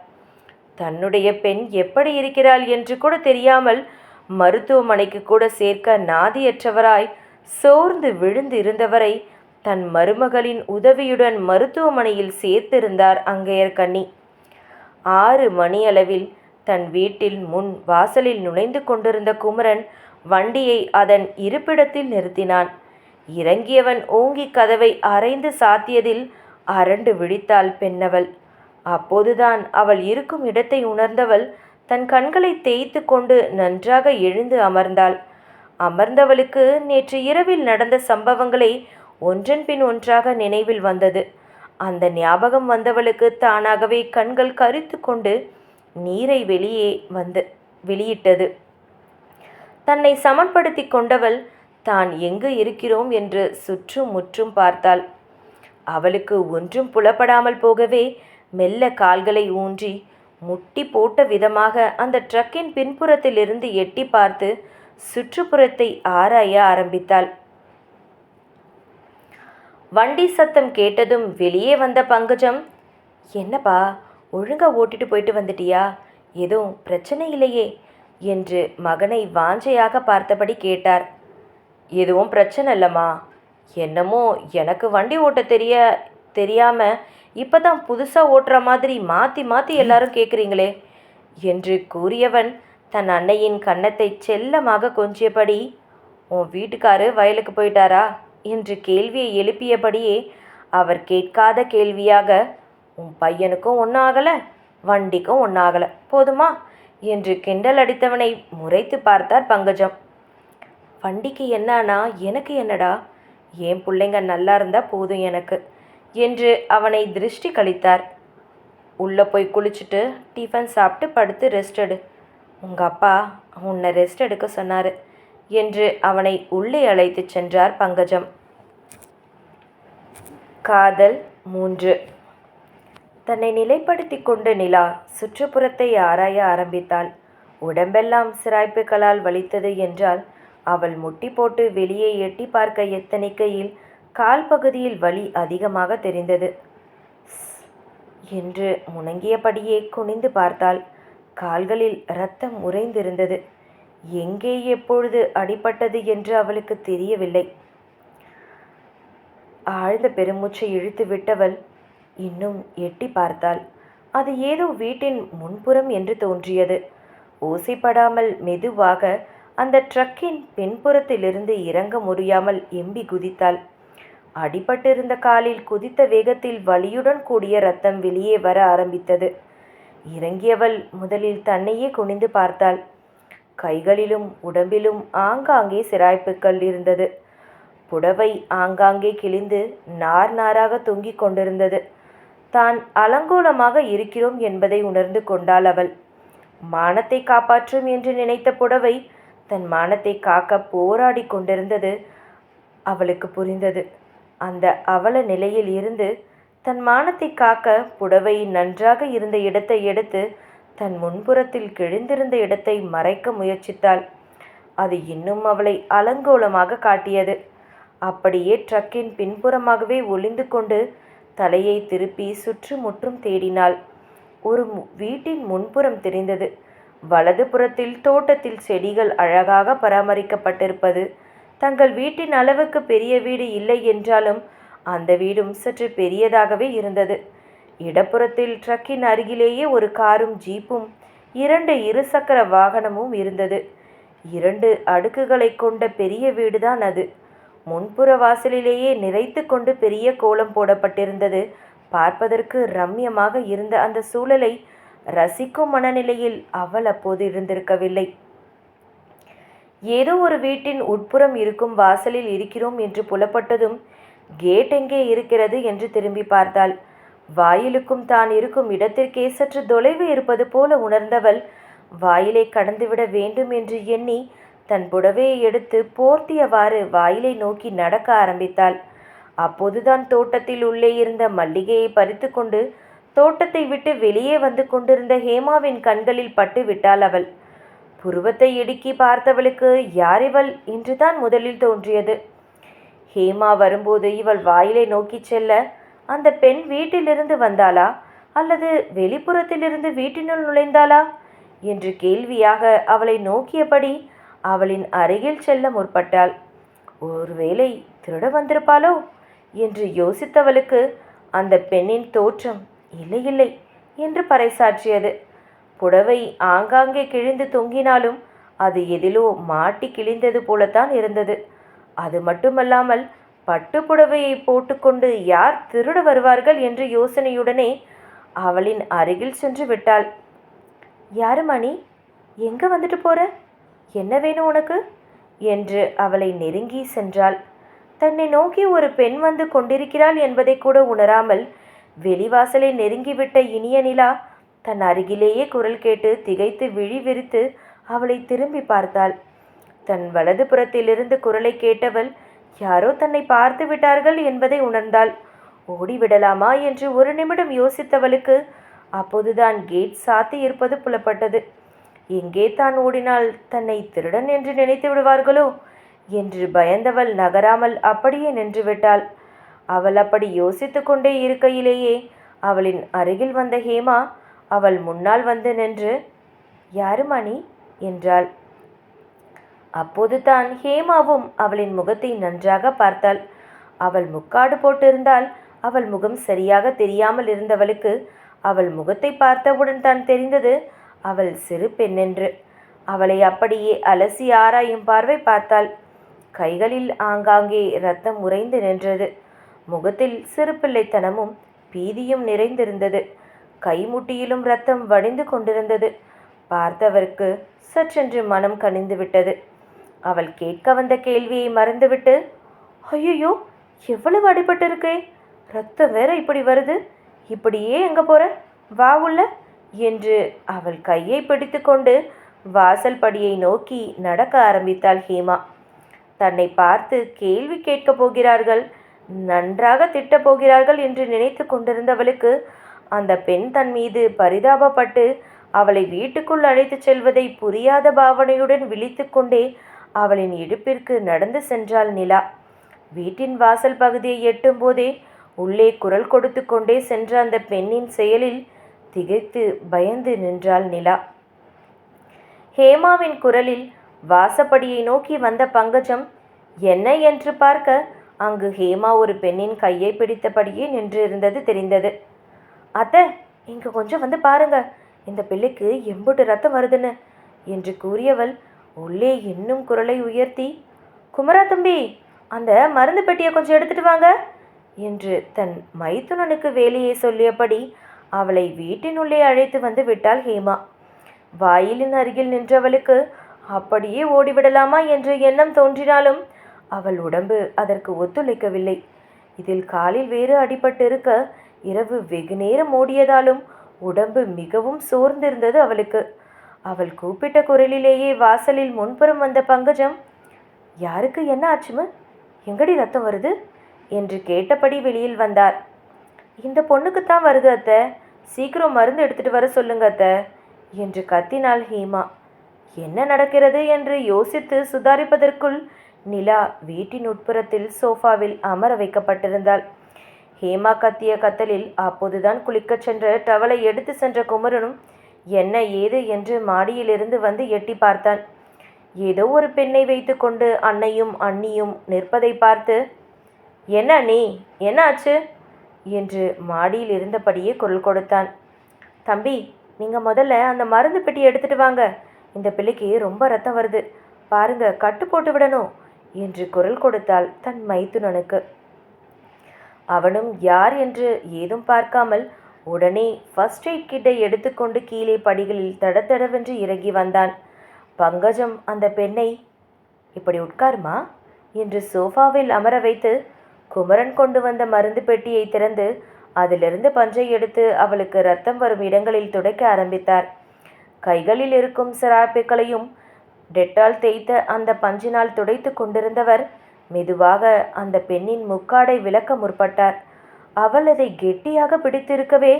தன்னுடைய பெண் எப்படி இருக்கிறாள் என்று கூட தெரியாமல் மருத்துவமனைக்கு கூட சேர்க்க நாதியற்றவராய் சோர்ந்து விழுந்து இருந்தவரை தன் மருமகளின் உதவியுடன் மருத்துவமனையில் சேர்த்திருந்தார் அங்கையர் கண்ணி. 6 மணியளவில் தன் வீட்டில் முன் வாசலில் நுழைந்து கொண்டிருந்த குமரன் வண்டியை அதன் இருப்பிடத்தில் நிறுத்தினான். இறங்கியவன் ஓங்கி கதவை அரைந்து சாத்தியதில் அரண்டு விழித்தாள் பெண்ணவள். அப்போதுதான் அவள் இருக்கும் இடத்தை உணர்ந்தவள் தன் கண்களை தேய்த்து கொண்டு நன்றாக எழுந்து அமர்ந்தாள். அமர்ந்தவளுக்கு நேற்று இரவில் நடந்த சம்பவங்களை ஒன்றன் பின் ஒன்றாக நினைவில் வந்தது. அந்த ஞாபகம் வந்தவளுக்கு தானாகவே கண்கள் கரித்து கொண்டு நீரை வெளியிட்டது. தன்னை சமன்படுத்தி கொண்டவள் தான் எங்கு இருக்கிறோம் என்று சுற்றும் முற்றும் பார்த்தாள். அவளுக்கு ஒன்றும் புலப்படாமல் போகவே மெல்ல கால்களை ஊன்றி முட்டி போட்ட விதமாக அந்த ட்ரக்கின் பின்புறத்திலிருந்து எட்டி பார்த்து சுற்றுப்புறத்தை ஆராய ஆரம்பித்தாள். வண்டி சத்தம் கேட்டதும் வெளியே வந்த பங்கஜம், என்னப்பா ஒழுங்கா ஓட்டிட்டு போயிட்டு வந்துட்டியா, எதுவும் பிரச்சனை இல்லையே என்று மகனை வாஞ்சையாக பார்த்தபடி கேட்டார். எதுவும் பிரச்சனை இல்லைம்மா, என்னமோ எனக்கு வண்டி ஓட்ட தெரியாமல் இப்போ தான் புதுசாக ஓட்டுற மாதிரி மாற்றி மாற்றி எல்லாரும் கேட்குறீங்களே என்று கூறியவன் தன் அன்னையின் கன்னத்தை செல்லமாக கொஞ்சியபடி, உன் வீட்டுக்காரு வயலுக்கு போயிட்டாரா என்று கேள்வியை எழுப்பியபடியே அவர் கேட்காத கேள்வியாக, உன் பையனுக்கும் ஒன்றும் ஆகலை, வண்டிக்கும் ஒன்றும் ஆகலை, போதுமா என்று கிண்டல் அடித்தவனை முறைத்து பார்த்தார் பங்கஜம். வண்டிக்கு என்னானா எனக்கு என்னடா, என் பிள்ளைங்க நல்லா இருந்தால் போதும் எனக்கு என்று அவனை திருஷ்டி கழித்தார். உள்ளே போய் குளிச்சுட்டு டிஃபன் சாப்பிட்டு படுத்து ரெஸ்ட் எடு, உங்கள் அப்பா உன்னை ரெஸ்ட் எடுக்க சொன்னார் என்று அவனை உள்ளே அழைத்து சென்றார் பங்கஜம். காதல் 3. தன்னை நிலைப்படுத்தி கொண்டு நிலா சுற்றுப்புறத்தை ஆராய ஆரம்பித்தாள். உடம்பெல்லாம் சிராய்ப்புகளால் வலித்தது என்றால் அவள் முட்டி போட்டு வெளியே எட்டி பார்க்க எத்தனிக்கையில் கால் பகுதியில் வலி அதிகமாக தெரிந்தது. என்று முணங்கியபடியே குனிந்து பார்த்தாள். கால்களில் இரத்தம் உறைந்திருந்தது. எங்கே எப்பொழுது அடிபட்டது என்று அவளுக்கு தெரியவில்லை. ஆழ்ந்த பெருமூச்சை இழுத்து விட்டவள் இன்னும் எட்டி பார்த்தாள். அது ஏதோ வீட்டின் முன்புறம் என்று தோன்றியது. ஓசைப்படாமல் மெதுவாக அந்த ட்ரக்கின் பின்புறத்திலிருந்து இறங்க முடியாமல் எம்பி குதித்தாள். அடிபட்டிருந்த காலில் குதித்த வேகத்தில் வலியுடன் கூடிய இரத்தம் வெளியே வர ஆரம்பித்தது. இறங்கியவள் முதலில் தன்னையே குனிந்து பார்த்தாள். கைகளிலும் உடம்பிலும் ஆங்காங்கே சிராய்ப்புக்கள் இருந்தது. புடவை ஆங்காங்கே கிழிந்து நார் நாராக தொங்கிக் கொண்டிருந்தது. தான் அலங்கோலமாக இருக்கிறோம் என்பதை உணர்ந்து கொண்டாள் அவள். மானத்தை காப்பாற்றும் என்று நினைத்த புடவை தன் மானத்தை காக்க போராடி கொண்டிருந்தது அவளுக்கு புரிந்தது. அந்த அவல நிலையில் இருந்து தன் மானத்தை காக்க புடவை நன்றாக இருந்த இடத்தை எடுத்து தன் முன்புறத்தில் கிழிந்திருந்த இடத்தை மறைக்க முயற்சித்தாள். அது இன்னும் அவளை அலங்கோலமாக காட்டியது. அப்படியே ட்ரக்கின் பின்புறமாகவே ஒளிந்து கொண்டு தலையை திருப்பி சுற்றுமுற்றும் தேடினாள். ஒரு வீட்டின் முன்புறம் தெரிந்தது. வலது புறத்தில் தோட்டத்தில் செடிகள் அழகாக பராமரிக்கப்பட்டிருப்பது. தங்கள் வீட்டின் அளவுக்கு பெரிய வீடு இல்லை என்றாலும் அந்த வீடும் சற்று பெரியதாகவே இருந்தது. இடப்புறத்தில் ட்ரக்கின் அருகிலேயே ஒரு காரும் ஜீப்பும் 2 இருசக்கர வாகனமும் இருந்தது. 2 அடுக்குகளை கொண்ட பெரிய வீடுதான் அது. முன்புற வாசலிலேயே நிறைத்து கொண்டு பெரிய கோலம் போடப்பட்டிருந்தது. பார்ப்பதற்கு ரம்யமாக இருந்த அந்த சூழலை ரசிக்கும் மனநிலையில் அவள் அப்போது இருந்திருக்கவில்லை. ஏதோ ஒரு வீட்டின் உட்புறம் இருக்கும் வாசலில் இருக்கிறோம் என்று புலப்பட்டதும் கேட் எங்கே இருக்கிறது என்று திரும்பி பார்த்தாள். வாயிலுக்கும் தான் இருக்கும் இடத்திற்கே சற்று தொலைவு இருப்பது போல உணர்ந்தவள் வாயிலை கடந்துவிட வேண்டும் என்று எண்ணி தன் புடவையை எடுத்து போர்த்தியவாறு வாயிலை நோக்கி நடக்க ஆரம்பித்தாள். அப்போதுதான் தோட்டத்தில் உள்ளே இருந்த மல்லிகையை பறித்து கொண்டு தோட்டத்தை விட்டு வெளியே வந்து கொண்டிருந்த ஹேமாவின் கண்களில் பட்டு விட்டாள் அவள். புருவத்தை இடுக்கி பார்த்தவளுக்கு யார் இவள் என்றுதான் முதலில் தோன்றியது. ஹேமா வரும்போது இவள் வாயிலை நோக்கி செல்ல அந்த பெண் வீட்டிலிருந்து வந்தாளா அல்லது வெளிப்புறத்திலிருந்து வீட்டினுள் நுழைந்தாளா என்று கேள்வியாக அவளை நோக்கியபடி அவளின் அருகில் செல்ல முற்பட்டாள். ஒருவேளை திருட வந்திருப்பாளோ என்று யோசித்தவளுக்கு அந்த பெண்ணின் தோற்றம் இல்லை இல்லை என்று பறைசாற்றியது. புடவை ஆங்காங்கே கிழிந்து தொங்கினாலும் அது எதிலோ மாட்டி கிழிந்தது போலத்தான் இருந்தது. அது மட்டுமல்லாமல் பட்டு புடவையை போட்டுக்கொண்டு யார் திருட வருவார்கள் என்ற யோசனையுடனே அவளின் அருகில் சென்று விட்டாள். யாரு மணி, எங்கே வந்துட்டு போற, என்ன வேணும் உனக்கு என்று அவளை நெருங்கி சென்றாள். தன்னை நோக்கி ஒரு பெண் வந்து கொண்டிருக்கிறாள் என்பதை கூட உணராமல் வெளிவாசலை நெருங்கிவிட்ட இனிய நிலா தன் அருகிலேயே குரல் கேட்டு திகைத்து விழி விரித்து அவளை திரும்பி பார்த்தாள். தன் வலது புறத்திலிருந்து குரலை கேட்டவள் யாரோ தன்னை பார்த்து விட்டார்கள் என்பதை உணர்ந்தாள். ஓடிவிடலாமா என்று ஒரு நிமிடம் யோசித்தவளுக்கு அப்போதுதான் கேட் சாத்தி இருப்பது புலப்பட்டது. எங்கே தான் ஓடினால் தன்னை திருடன் என்று நினைத்து விடுவார்களோ என்று பயந்தவள் நகராமல் அப்படியே நின்றுவிட்டாள். அவள் அப்படி யோசித்து கொண்டே இருக்கையிலேயே அவளின் அருகில் வந்த ஹேமா அவள் முன்னால் வந்து நின்று யாரு மணி என்றாள். அப்போது தான் ஹேமாவும் அவளின் முகத்தை நன்றாக பார்த்தாள். அவள் முக்காடு போட்டிருந்தால் அவள் முகம் சரியாக தெரியாமல் இருந்தவளுக்கு அவள் முகத்தை பார்த்தவுடன் தான் தெரிந்தது அவள் சிறு பெண்ணென்று. அவளை அப்படியே அலசி ஆராயும் பார்வை பார்த்தாள். கைகளில் ஆங்காங்கே இரத்தம் உறைந்து நின்றது. முகத்தில் சிறு பிள்ளைத்தனமும் பீதியும் நிறைந்திருந்தது. கைமுட்டியிலும் இரத்தம் வடிந்து கொண்டிருந்தது. பார்த்தவருக்கு சற்றென்று மனம் கனிந்து விட்டது. அவள் கேட்க வந்த கேள்வியை மறந்துவிட்டு ஐயோ எவ்வளவு அடிபட்டு இருக்கே, ரத்தம் வேற இப்படி வருது, இப்படியே எங்கே போற, வா உள்ள என்று அவள் கையை பிடித்து கொண்டு வாசல் படியை நோக்கி நடக்க ஆரம்பித்தாள் ஹேமா. தன்னை பார்த்து கேள்வி கேட்கப் போகிறார்கள், நன்றாக திட்டப் போகிறார்கள் என்று நினைத்து கொண்டிருந்தவளுக்கு அந்த பெண் தன் மீது பரிதாபப்பட்டு அவளை வீட்டுக்குள் அழைத்து செல்வதை புரியாத பாவனையுடன் விழித்து கொண்டே அவளின் இடுப்பிற்கு நடந்து சென்றாள் நிலா. வீட்டின் வாசல் பகுதியை எட்டும் போதே உள்ளே குரல் கொடுத்து கொண்டே சென்ற அந்த பெண்ணின் செயலில் திகைத்து பயந்து நின்றாள் நிலா. ஹேமாவின் குரலில் வாசப்படியை நோக்கி வந்த பங்கஜம் என்ன என்று பார்க்க அங்கு ஹேமா ஒரு பெண்ணின் கையை பிடித்தபடியே நின்று இருந்தது தெரிந்தது. அத்தை, இங்கே கொஞ்சம் வந்து பாருங்க, இந்த பிள்ளைக்கு எம்புட்டு ரத்தம் வருதுன்னு என்று கூறியவள் உள்ளே இன்னும் குரலை உயர்த்தி குமரா தம்பி, அந்த மருந்து பெட்டியை கொஞ்சம் எடுத்துட்டு வாங்க என்று தன் மைத்துனனுக்கு வேலையை சொல்லியபடி அவளை வீட்டினுள்ளே அழைத்து வந்து விட்டாள் ஹேமா. வாயிலின் அருகில் நின்றவளுக்கு அப்படியே ஓடிவிடலாமா என்ற எண்ணம் தோன்றினாலும் அவள் உடம்பு அதற்கு ஒத்துழைக்கவில்லை. இதில் காலில் வேறு அடிபட்டிருக்க இரவு வெகு நேரம் ஓடியதாலும் உடம்பு மிகவும் சோர்ந்திருந்தது அவளுக்கு. அவள் கூப்பிட்ட குரலிலேயே வாசலில் முன்புறம் வந்த பங்கஜம் யாருக்கு என்ன ஆச்சுமு, எங்கடி ரத்தம் வருது என்று கேட்டபடி வெளியில் வந்தார். இந்த பொண்ணுக்குத்தான் வருது அத்தை, சீக்கிரம் மருந்து எடுத்துட்டு வர சொல்லுங்க அத்தை என்று கத்தினாள் ஹேமா. என்ன நடக்கிறது என்று யோசித்து சுதாரிப்பதற்குள் நிலா வீட்டின் உட்புறத்தில் சோஃபாவில் அமர வைக்கப்பட்டிருந்தாள். ஹேமா கத்திய கத்தலில் அப்போதுதான் குளிக்கச் சென்ற டவலை எடுத்து சென்ற குமரனும் என்ன ஏது என்று மாடியிலிருந்து வந்து எட்டி பார்த்தான். ஏதோ ஒரு பெண்ணை வைத்து கொண்டு அன்னையும் அண்ணியும் நிற்பதை பார்த்து என்ன நீ, என்ன ஆச்சு என்று மாடியில் இருந்தபடியே குரல் கொடுத்தான். தம்பி, நீங்கள் முதல்ல அந்த மருந்து பெட்டி எடுத்துட்டு வாங்க, இந்த பிள்ளைக்கு ரொம்ப ரத்தம் வருது, பாருங்க கட்டு போட்டு விடணும் என்று குரல் கொடுத்தாள் தன் மைத்துனனுக்கு. அவனும் யார் என்று ஏதும் பார்க்காமல் உடனே ஃபர்ஸ்ட் எய்ட் கிட்டை எடுத்துக்கொண்டு கீழே படிகளில் தடதடவென்று இறங்கி வந்தான். பங்கஜம் அந்த பெண்ணை, இப்படி உட்காருமா என்று சோஃபாவில் அமர வைத்து குமரன் கொண்டு வந்த மருந்து பெட்டியை திறந்து அதிலிருந்து பஞ்சை எடுத்து அவளுக்கு ரத்தம் வரும் இடங்களில் துடைக்க ஆரம்பித்தார். கைகளில் இருக்கும் சிராய்ப்புகளையும் டெட்டால் தேய்த்த அந்த பஞ்சினால் துடைத்து கொண்டிருந்தவர் மெதுவாக அந்த பெண்ணின் முக்காடை விலக்க முற்பட்டார். அவள் அதை கெட்டியாக பிடித்திருக்கவே,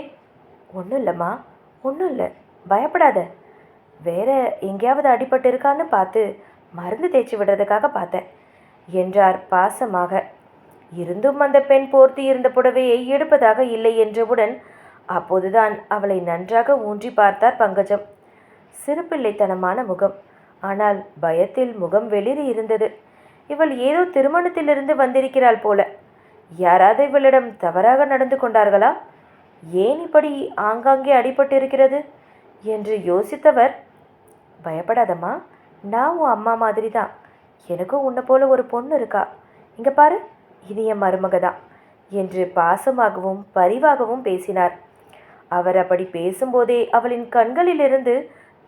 ஒன்றும் இல்லைம்மா, ஒன்றும் இல்லை, பயப்படாத, வேற எங்கேயாவது அடிபட்டு இருக்கான்னு பார்த்து மருந்து தேய்ச்சி விடுறதுக்காக பார்த்தேன் என்றார் பாசமாக. இருந்தும் அந்த பெண் போர்த்தி இருந்த புடவையை எடுப்பதாக இல்லை என்றவுடன் அப்போதுதான் அவளை நன்றாக ஊன்றி பார்த்தார் பங்கஜம். சிறுபிள்ளைத்தனமான முகம், ஆனால் பயத்தில் முகம் வெளிரி இருந்தது. இவள் ஏதோ திருமணத்திலிருந்து வந்திருக்கிறாள் போல. யாராவது இவளிடம் தவறாக நடந்து கொண்டார்களா? ஏன் இப்படி ஆங்காங்கே அடிபட்டு இருக்கிறது என்று யோசித்தவர், பயப்படாதம்மா, நான் உன் அம்மா மாதிரி தான், எனக்கும் உன்னை போல ஒரு பொண்ணு இருக்கா, இங்கே பாரு, இது என் மருமக தான் என்று பாசமாகவும் பரிவாகவும் பேசினார். அவர் அப்படி பேசும்போதே அவளின் கண்களிலிருந்து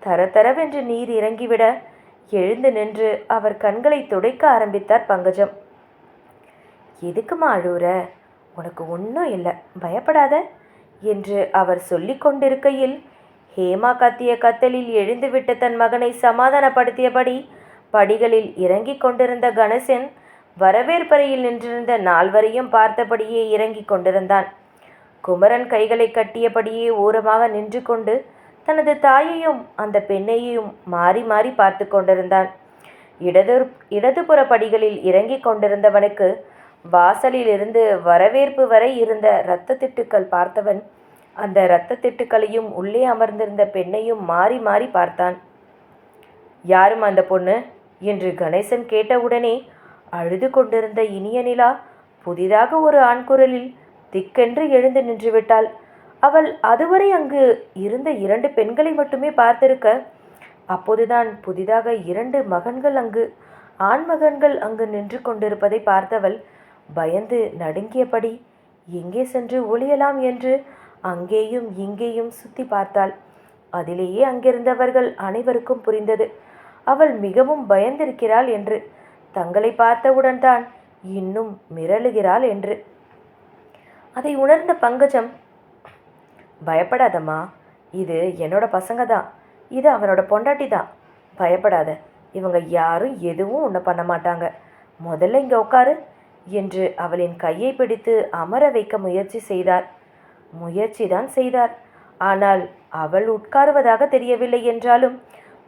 தரதரவென்று நீர் இறங்கிவிட எழுந்து நின்று அவர் கண்களை துடைக்க ஆரம்பித்தார் பங்கஜம். எதுக்குமா அழுவுற? உனக்கு ஒன்றும் இல்லை, பயப்படாத என்று அவர் சொல்லி கொண்டிருக்கையில் ஹேமா கத்திய கத்தலில் எழுந்துவிட்ட தன் மகனை சமாதானப்படுத்தியபடி படிகளில் இறங்கி கொண்டிருந்த கணேசன் வரவேற்பறையில் நின்றிருந்த நால்வரையும் பார்த்தபடியே இறங்கி கொண்டிருந்தான். குமரன் கைகளை கட்டியபடியே ஓரமாக நின்று கொண்டு தனது தாயையும் அந்த பெண்ணையும் மாறி மாறி பார்த்து கொண்டிருந்தான். இடதுபுற படிகளில் இறங்கி கொண்டிருந்தவனுக்கு வாசலில் இருந்து வரவேற்பு வரை இருந்த இரத்த திட்டுக்கள் பார்த்தவன் அந்த இரத்த திட்டுக்களையும் உள்ளே அமர்ந்திருந்த பெண்ணையும் மாறி மாறி பார்த்தான். யாரும் அந்த பொண்ணு என்று கணேசன் கேட்டவுடனே அழுது கொண்டிருந்த இனிய நிலா புதிதாக ஒரு ஆண் குரலில் திக்கென்று எழுந்து நின்றுவிட்டாள். அவள் அதுவரை அங்கு இருந்த 2 பெண்களை மட்டுமே பார்த்திருக்க, அப்போதுதான் புதிதாக 2 மகன்கள் ஆண்மகன்கள் அங்கு நின்று கொண்டிருப்பதை பார்த்தவள் பயந்து நடுங்கியபடி எங்கே சென்று ஒளியலாம் என்று அங்கேயும் இங்கேயும் சுற்றி பார்த்தாள். அதிலேயே அங்கிருந்தவர்கள் அனைவருக்கும் புரிந்தது அவள் மிகவும் பயந்திருக்கிறாள் என்று. தங்களை பார்த்தவுடன் தான் இன்னும் மிரளுகிறாள் என்று. அதை உணர்ந்த பங்கஜம், பயப்படாதம்மா, இது என்னோட பசங்க தான், இது அவனோட பொண்டாட்டி தான், பயப்படாத, இவங்க யாரும் எதுவும் உன்னை பண்ண மாட்டாங்க, முதல்ல இங்கே உட்காரு என்று அவளின் கையை பிடித்து அமர வைக்க முயற்சிதான் செய்தார். ஆனால் அவள் உட்காருவதாக தெரியவில்லை என்றாலும்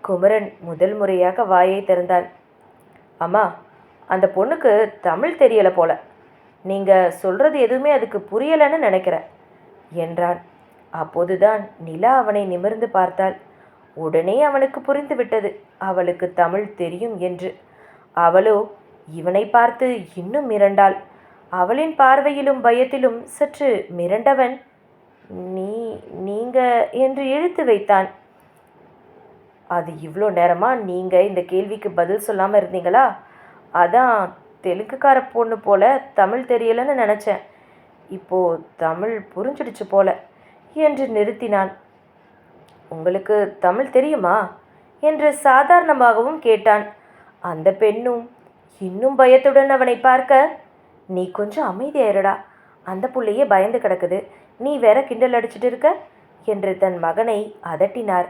குமரன் முதல் முறையாக வாயை திறந்தான். அம்மா, அந்த பொண்ணுக்கு தமிழ் தெரியலை போல, நீங்கள் சொல்கிறது எதுவுமே அதுக்கு புரியலைன்னு நினைக்கிறேன் என்றான். அப்போதுதான் நிலா அவனை நிமிர்ந்து பார்த்தாள். உடனே அவனுக்கு புரிந்துவிட்டது அவளுக்கு தமிழ் தெரியும் என்று. அவளோ இவனை பார்த்து இன்னும் மிரண்டாள். அவளின் பார்வையிலும் பயத்திலும் சற்று மிரண்டவன், நீங்க என்று இழுத்து வைத்தான். அது இவ்வளோ நேரமா நீங்கள் இந்த கேள்விக்கு பதில் சொல்லாமல் இருந்தீங்களா? அதான் தெலுங்குக்கார பொண்ணு போல தமிழ் தெரியலன்னு நினச்சேன், இப்போது தமிழ் புரிஞ்சிடுச்சு போல என்று நிறுத்தினான். உங்களுக்கு தமிழ் தெரியுமா என்று சாதாரணமாகவும் கேட்டான். அந்த பெண்ணும் இன்னும் பயத்துடன் அவனை பார்க்க, நீ கொஞ்சம் அமைதியாயிரடா, அந்த புள்ளையே பயந்து கிடக்குது, நீ வேற கிண்டல் அடிச்சிட்டு இருக்க என்று தன் மகனை அதட்டினார்.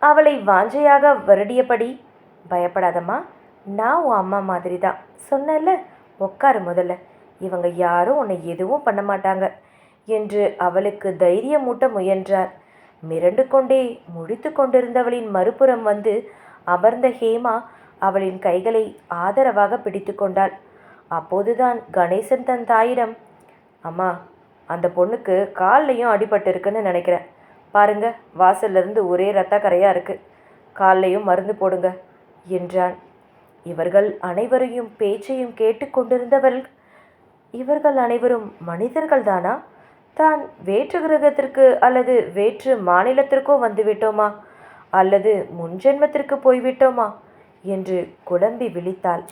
அவளை வாஞ்சையாக வருடியபடி, பயப்படாதம்மா, நான் உன் அம்மா மாதிரி தான் சொன்னல, உட்காரு முதல்ல, இவங்க யாரும் உன்னை எதுவும் பண்ண மாட்டாங்க என்று அவளுக்கு தைரியமூட்ட முயன்றார். மிரண்டு கொண்டே முடித்து கொண்டிருந்தவளின் மறுபுறம் வந்து அமர்ந்த ஹேமா அவளின் கைகளை ஆதரவாக பிடித்து கொண்டாள். அப்போதுதான் கணேசன் தன் தாயிடம், அம்மா, அந்த பொண்ணுக்கு கால்லையும் அடிபட்டு இருக்குன்னு நினைக்கிறேன், பாருங்க, வாசல்லிருந்து ஒரே இரத்த கரையாக இருக்குது, கால்லையும் மருந்து போடுங்க என்றான். இவர்கள் அனைவரையும் பேச்சையும் கேட்டு கொண்டிருந்தவள், இவர்கள் அனைவரும் மனிதர்கள்தானா? தான் வேற்று கிரகத்திற்கு அல்லது வேற்று மாநிலத்திற்கோ வந்துவிட்டோமா? அல்லது முன்ஜென்மத்திற்கு போய்விட்டோமா என்று குழம்பி விழித்தாள்.